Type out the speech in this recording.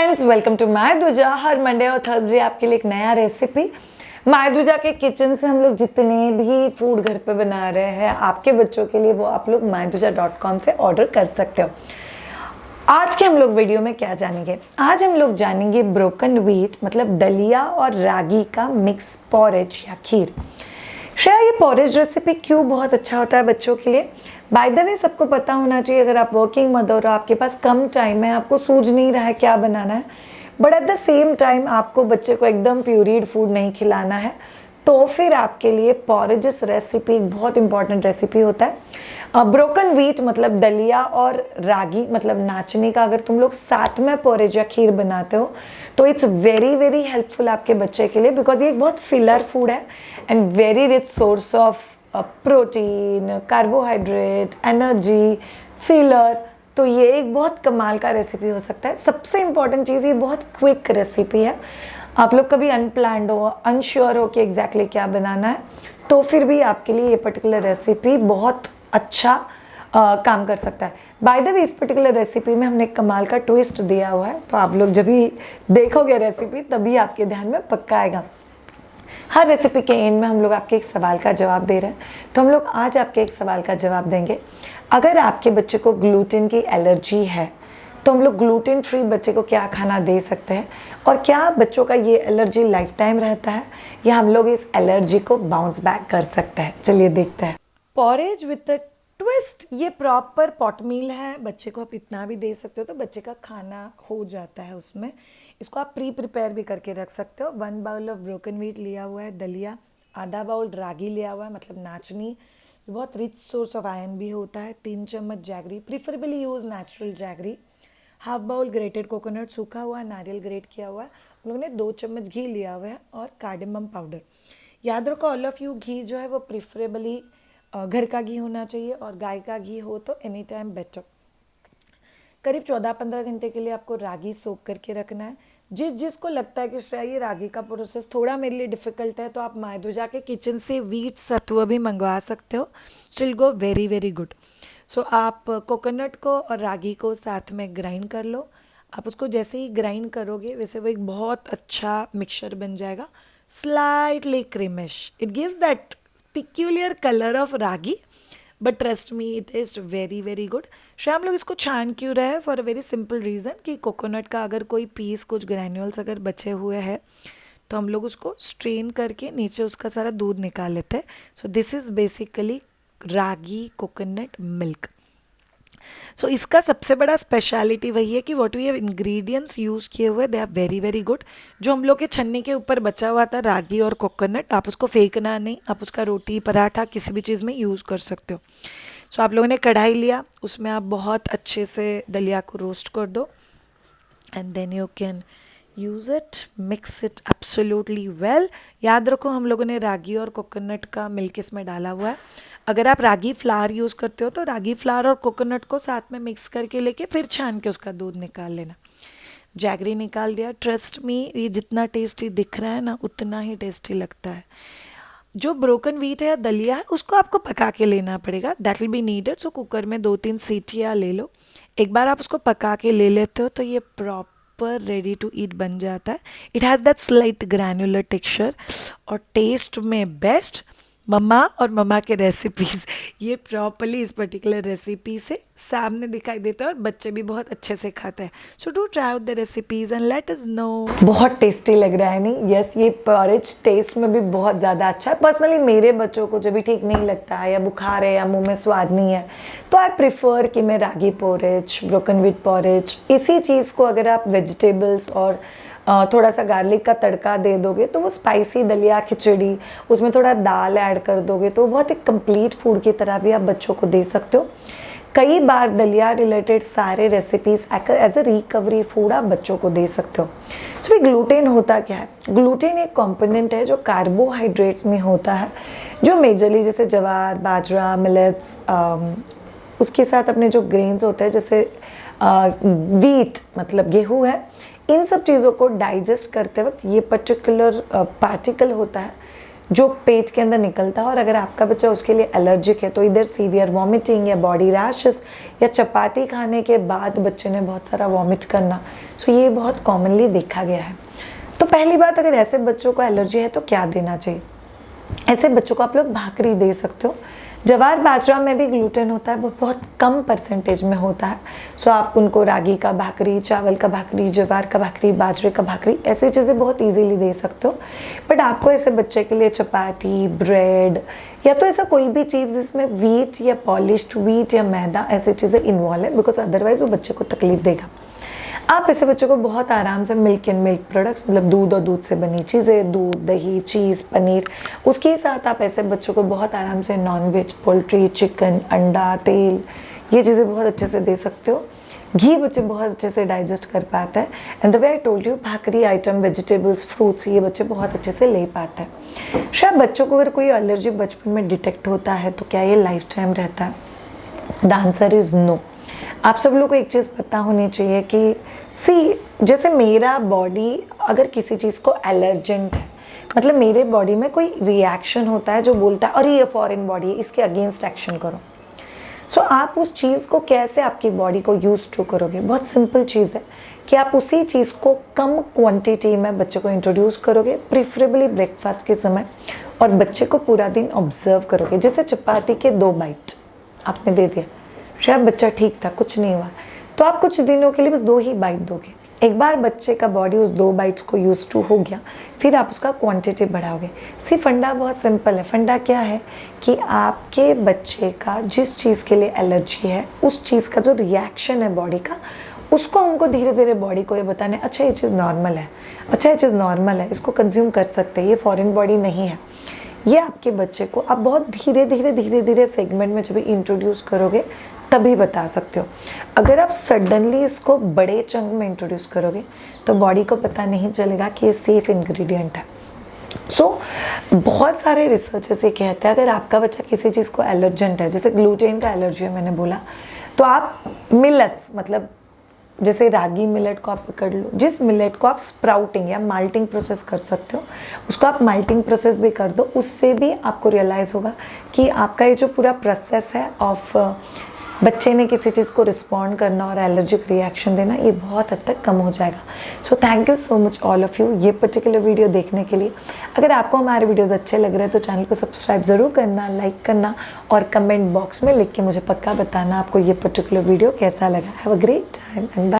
Friends, welcome to my दूजा। हर Monday और Thursday आपके लिए एक नया रेसिपी। माय दूजा के किचन से हम लोग जितने भी फूड घर पे बना रहे हैं आपके बच्चों के लिए, वो आप लोग myduja.com से ऑर्डर कर सकते हो। आज के हम लोग वीडियो में क्या जानेंगे? आज हम लोग जानेंगे ब्रोकन व्हीट मतलब दलिया और रागी का मिक्स पॉरेज या खीर। श्रेया, ये पॉरेज रेसिपी क्यों बहुत अच्छा होता है बच्चों के लिए? बाय द वे, सबको पता होना चाहिए, अगर आप वर्किंग मदर हो, आपके पास कम टाइम है, आपको सूझ नहीं रहा है क्या बनाना है, but at the same time आपको बच्चे को एकदम प्यूरीड फूड नहीं खिलाना है, तो फिर आपके लिए पॉरेजेस रेसिपी एक बहुत इंपॉर्टेंट रेसिपी होता है। ब्रोकन व्हीट मतलब दलिया और रागी मतलब नाचनी का अगर तुम लोग साथ में पॉरेज या खीर बनाते हो तो इट्स वेरी वेरी हेल्पफुल आपके बच्चे के लिए, बिकॉज ये एक बहुत फिलर फूड है and very rich source of protein, carbohydrate, energy, filler. तो ये एक बहुत कमाल का रेसिपी हो सकता है। सबसे इम्पॉर्टेंट चीज़, ये बहुत क्विक रेसिपी है। आप लोग कभी अनप्लान्ड हो, अनश्योर हो कि एग्जैक्टली क्या बनाना है, तो फिर भी आपके लिए ये पर्टिकुलर रेसिपी बहुत अच्छा काम कर सकता है। बाय द वे, इस पर्टिकुलर रेसिपी में हमने कमाल का ट्विस्ट दिया हुआ है, तो आप लोग जब भी देखोगे रेसिपी तभी आपके ध्यान में पक्का आएगा। हर रेसिपी के एंड में हम लोग आपके एक सवाल का जवाब दे रहे हैं, तो हम लोग आज आपके एक सवाल का जवाब देंगे। अगर आपके बच्चे को ग्लूटेन की एलर्जी है तो हम लोग ग्लूटेन फ्री बच्चे को क्या खाना दे सकते हैं, और क्या बच्चों का ये एलर्जी लाइफ टाइम रहता है या हम लोग इस एलर्जी को बाउंस बैक कर सकते हैं? चलिए देखते हैं। पॉरेज विद अ ट्विस्ट, ये प्रॉपर पॉट मील है। बच्चे को आप इतना भी दे सकते हो तो बच्चे का खाना हो जाता है उसमें। इसको आप प्रिपेयर भी करके रख सकते हो। 1 बाउल ऑफ ब्रोकन व्हीट लिया हुआ है दलिया, आधा बाउल रागी लिया हुआ है मतलब नाचनी, बहुत रिच सोर्स ऑफ आयरन भी होता है, 3 चम्मच jaggery, preferably use natural jaggery, half bowl grated coconut सूखा हुआ नारियल ग्रेट किया हुआ है, हम लोगों ने 2 चम्मच घी लिया हुआ है और कार्डेमम पाउडर। याद रखो ऑल ऑफ यू, घी जो है वो प्रीफरेबली घर का घी होना चाहिए और गाय का घी हो तो एनी टाइम बेटर। करीब 14-15 घंटे के लिए आपको रागी सोक करके रखना है। जिसको लगता है कि शायद ये रागी का प्रोसेस थोड़ा मेरे लिए डिफ़िकल्ट है, तो आप मायदूजा के किचन से व्हीट सत्व भी मंगवा सकते हो, still go very very good. So आप कोकोनट को और रागी को साथ में ग्राइंड कर लो। आप उसको जैसे ही ग्राइंड करोगे वैसे वो एक बहुत अच्छा मिक्सचर बन जाएगा, slightly creamish. It gives that peculiar colour of ragi, but trust me it taste very very good. शायद हम लोग इसको छान क्यों रहे हैं? For a very simple reason कि कोकोनट का अगर कोई पीस, कुछ ग्रैन्यूल्स अगर बचे हुए हैं तो हम लोग उसको स्ट्रेन करके नीचे उसका सारा दूध निकाल लेते हैं। So this is basically ragi coconut milk. So इसका सबसे बड़ा स्पेशलिटी वही है कि what we have ingredients use किए हुए they are very very good. जो हम लोग के छन्नी के ऊपर बचा हुआ था रागी और कोकोनट, आप उसको फेंकना नहीं, आप उसका रोटी पराठा किसी भी चीज़ में यूज़ कर सकते हो। सो आप लोगों ने कढ़ाई लिया, उसमें आप बहुत अच्छे से दलिया को रोस्ट कर दो and then you can use it, mix it absolutely well. याद रखो हम लोगों ने रागी और कोकोनट का मिल्क इसमें डाला हुआ है। अगर आप रागी फ्लावर यूज़ करते हो तो रागी फ्लावर और कोकोनट को साथ में मिक्स करके लेके फिर छान के उसका दूध निकाल लेना। जैगरी निकाल दिया। ट्रस्ट मी, ये जितना टेस्टी दिख रहा है ना उतना ही टेस्टी लगता है। जो ब्रोकन व्हीट है या दलिया है उसको आपको पका के लेना पड़ेगा, that will be needed. So cooker में 2-3 सीटियाँ ले लो। एक बार आप उसको पका के ले लेते हो तो ये प्रॉपर रेडी टू ईट बन जाता है। It has that slight granular texture और टेस्ट में बेस्ट मम्मा और मम्मा के रेसिपीज़ ये प्रॉपरली इस पर्टिकुलर रेसिपी से सामने दिखाई देता है और बच्चे भी बहुत अच्छे से खाते हैं। So do try out the recipes and let us know. बहुत टेस्टी लग रहा है नहीं? यस, ये पॉरेज टेस्ट में भी बहुत ज़्यादा अच्छा है। पर्सनली मेरे बच्चों को जब भी ठीक नहीं लगता है या बुखार है या मुंह में स्वाद नहीं है तो आई प्रिफर कि मैं रागी पॉरेज, ब्रोकन व्हीट पॉरेज, इसी चीज़ को अगर आप वेजिटेबल्स और थोड़ा सा गार्लिक का तड़का दे दोगे तो वो स्पाइसी दलिया खिचड़ी, उसमें थोड़ा दाल ऐड कर दोगे तो बहुत एक कंप्लीट फूड की तरह भी आप बच्चों को दे सकते हो। कई बार दलिया रिलेटेड सारे recipes as a recovery food आप बच्चों को दे सकते हो। सो ग्लूटेन होता क्या है? ग्लूटेन एक कंपोनेंट है जो कार्बोहाइड्रेट्स में होता है, जो मेजरली जैसे ज्वार, बाजरा, मिलेट्स, उसके साथ अपने जो ग्रेन्स होते हैं जैसे व्हीट मतलब गेहूँ है, इन सब चीज़ों को डाइजेस्ट करते वक्त ये पर्टिकुलर पार्टिकल होता है जो पेट के अंदर निकलता है, और अगर आपका बच्चा उसके लिए एलर्जिक है तो इधर सीवियर वॉमिटिंग या बॉडी रैशेस या चपाती खाने के बाद बच्चे ने बहुत सारा वॉमिट करना, सो ये बहुत कॉमनली देखा गया है। तो पहली बात, अगर ऐसे बच्चों को एलर्जी है तो क्या देना चाहिए? ऐसे बच्चों को आप लोग भाकरी दे सकते हो। जवार बाजरा में भी ग्लूटेन होता है, वो बहुत कम परसेंटेज में होता है। सो आप उनको रागी का भाकरी, चावल का भाकरी, जवार का भाकरी, बाजरे का भाकरी, ऐसी चीज़ें बहुत इजीली दे सकते हो। बट आपको ऐसे बच्चे के लिए चपाती, ब्रेड या तो ऐसा कोई भी चीज़ जिसमें वीट या पॉलिश्ड वीट या मैदा ऐसी चीज़ें इन्वॉल्व है, बिकॉज अदरवाइज वो बच्चे को तकलीफ देगा। आप ऐसे बच्चों को बहुत आराम से मिल्क एंड मिल्क प्रोडक्ट्स, मतलब दूध और दूध से बनी चीज़ें, दूध, दही, चीज़, पनीर, उसके साथ आप ऐसे बच्चों को बहुत आराम से नॉनवेज, पोल्ट्री, चिकन, अंडा, तेल, ये चीज़ें बहुत अच्छे से दे सकते हो। घी बच्चे बहुत अच्छे से डाइजेस्ट कर पाते हैं। And the way I told you, bhakri item, vegetables, fruits, ये बच्चे बहुत अच्छे से ले पाते हैं। शायद बच्चों को अगर कोई एलर्जी बचपन में डिटेक्ट होता है तो क्या ये लाइफ टाइम रहता है? The answer is no. आप सब लोग को एक चीज़ पता होनी चाहिए कि जैसे मेरा बॉडी अगर किसी चीज़ को एलर्जेंट है, मतलब मेरे बॉडी में कोई रिएक्शन होता है जो बोलता है अरे ये फॉरेन बॉडी है, इसके अगेंस्ट एक्शन करो। सो आप उस चीज़ को कैसे आपकी बॉडी को यूज टू करोगे? बहुत सिंपल चीज़ है कि आप उसी चीज़ को कम क्वांटिटी में बच्चे को इंट्रोड्यूस करोगे, प्रिफरेबली ब्रेकफास्ट के समय, और बच्चे को पूरा दिन ऑब्जर्व करोगे। जैसे चपाती के 2 बाइट आपने दे दिया, शायद बच्चा ठीक था, कुछ नहीं हुआ, तो आप कुछ दिनों के लिए बस 2 ही बाइट दोगे। एक बार बच्चे का बॉडी उस 2 बाइट्स को यूज टू हो गया, फिर आप उसका क्वांटिटी बढ़ाओगे। फंडा बहुत सिंपल है। फंडा क्या है कि आपके बच्चे का जिस चीज़ के लिए एलर्जी है, उस चीज़ का जो रिएक्शन है बॉडी का, उसको हमको धीरे धीरे बॉडी को ये बताना है, अच्छा ये चीज़ नॉर्मल है, अच्छा ये चीज़ नॉर्मल है, इसको कंज्यूम कर सकते हैं, ये फॉरेन बॉडी नहीं है। ये आपके बच्चे को आप बहुत धीरे धीरे सेगमेंट में जब इंट्रोड्यूस करोगे तभी बता सकते हो। अगर आप सडनली इसको बड़े चंक में इंट्रोड्यूस करोगे तो बॉडी को पता नहीं चलेगा कि ये सेफ इंग्रेडिएंट है। बहुत सारे रिसर्चर्स ये कहते हैं अगर आपका बच्चा किसी चीज़ को एलर्जेंट है, जैसे ग्लूटेन का एलर्जी है मैंने बोला, तो आप मिलेट्स, मतलब जैसे रागी मिलेट को आप पकड़ लो, जिस मिलेट को आप स्प्राउटिंग या माल्टिंग प्रोसेस कर सकते हो, उसको आप माल्टिंग प्रोसेस भी कर दो। उससे भी आपको रियलाइज़ होगा कि आपका ये जो पूरा प्रोसेस है ऑफ बच्चे ने किसी चीज़ को रिस्पॉन्ड करना और एलर्जिक रिएक्शन देना, ये बहुत हद तक कम हो जाएगा। So thank you so much all of you ये पर्टिकुलर वीडियो देखने के लिए। अगर आपको हमारे वीडियोस अच्छे लग रहे हैं तो चैनल को सब्सक्राइब ज़रूर करना, लाइक करना, और कमेंट बॉक्स में लिख के मुझे पक्का बताना आपको ये पर्टिकुलर वीडियो कैसा लगा। Have a great time and bye.